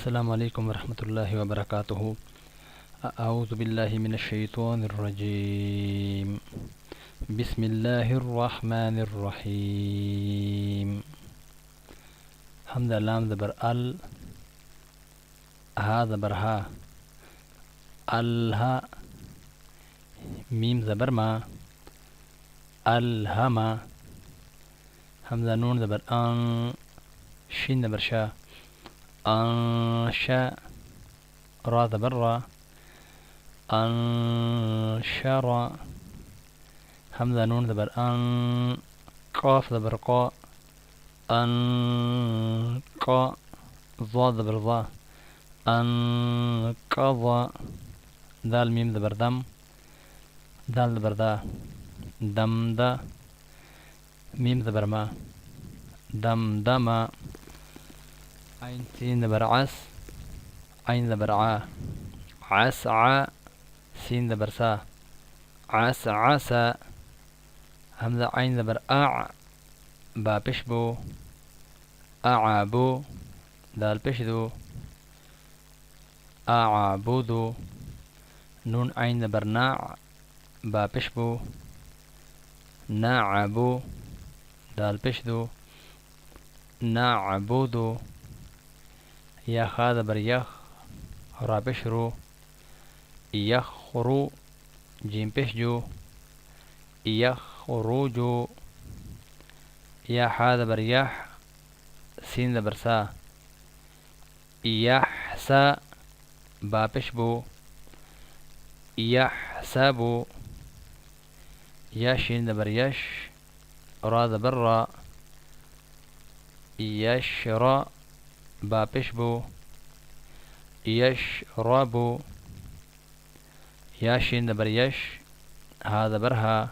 السلام علیکم ورحمۃ اللہ وبرکاتہ۔ اعوذ باللہ من الشیطان الرجیم، بسم اللہ الرحمن الرحیم۔ حمد لام زبر ال، ہا زبر ہا، الہا، میم زبر ما، الہما، حمزہ نون زبر ان، شین زبر شا، انشا، را زبر را، انشرا، حمزہ نون زبر ان، قاف زبر قا، انقا، ضا زبر ضا، انقضا، دال میم زبر دم، دال زبر دا، دمدا، میم زبر ما، دمدما، عین سین زبر عس، عین زبر عا، عسعا، سین زبر سا، عسعسا، حمزہ عین زبر اع، با پشبو، اعابو، دال پشدو، اعابودو، نون عین زبر ناع، با پشبو، نعبو، دال پشدو، نعبودو، یا خا زبر یخ، را پشرو، یخرو، جیم پشجو، یخرجو، یا حا زبر یح، سین زبر سا، یحسا، با پشبو، یحسبو، یا شین زبر یش، را زبر را، یشرا، با پشبو، یشربو، یا شین زبر یش، ہا زبر ہا،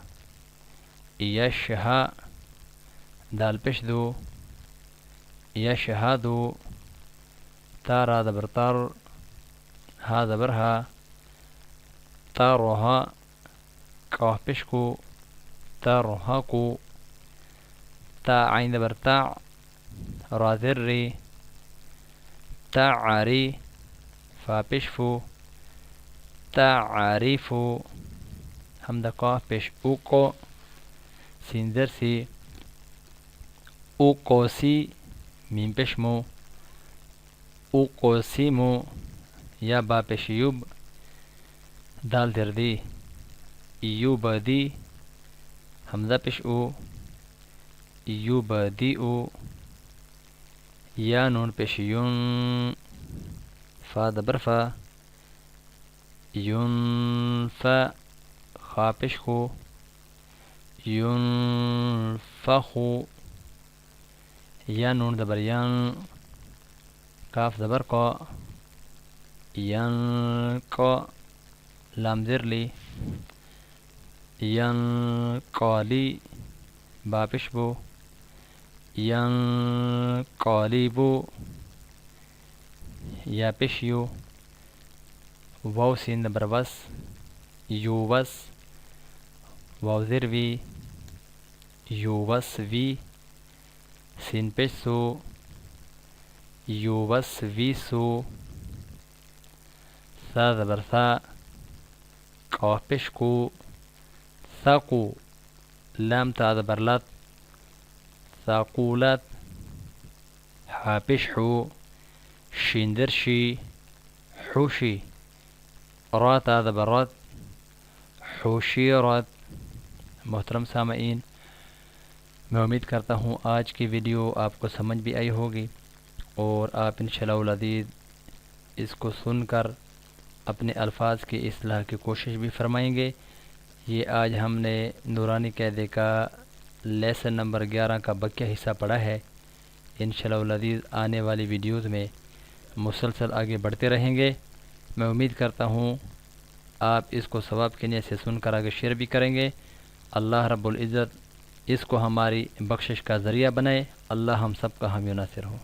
یشہا، دال پشدو، یشہدو، تا را زبر تر، ہا زبر ہا، ترہا، قاف پشکو، ترہقو، تا عین زبر تع، را ذری، تعری، فا پشفو، تعریفو، حمزہ قاف پیش اوکو، سین زرسی، اوکوسی، میم پشمو، اوکوسیمو، یا با پیش یوب، دال دردی، یوبدی، حمزہ پیش او، یوبدیو، یا نون پیش یون، فا زبر فا، ینفا، خا پیش خو، ینفخو، یا نون زبر ین، کاف زبر قا، ینقا، لام زرلی، ینقالی، با پشبو، ینقالیبو، یا پشیو، واو سین زبر وس، یووس، واو زروی، یووسوی، سین پشسو، یووسویسو، سا زبر سا، قاف پشکو، ثقو، لام تا زبر لت، ثقولت، حا پشحو، شین درشی، حوشی، را تا زبر رت، حوشیرت۔ محترم سامعین، میں امید کرتا ہوں آج کی ویڈیو آپ کو سمجھ بھی آئی ہوگی اور آپ انشاءاللہ العزیز اس کو سن کر اپنے الفاظ کی اصلاح کی کوشش بھی فرمائیں گے۔ یہ آج ہم نے نورانی قاعدے کا لیسن نمبر 11 کا بقیہ حصہ پڑھا ہے۔ انشاءاللہ العزیز آنے والی ویڈیوز میں مسلسل آگے بڑھتے رہیں گے۔ میں امید کرتا ہوں آپ اس کو ثواب کی نیت سے سن کر آگے شیئر بھی کریں گے۔ اللہ رب العزت اس کو ہماری بخشش کا ذریعہ بنائے۔ اللہ ہم سب کا حامی و ناصر ہو۔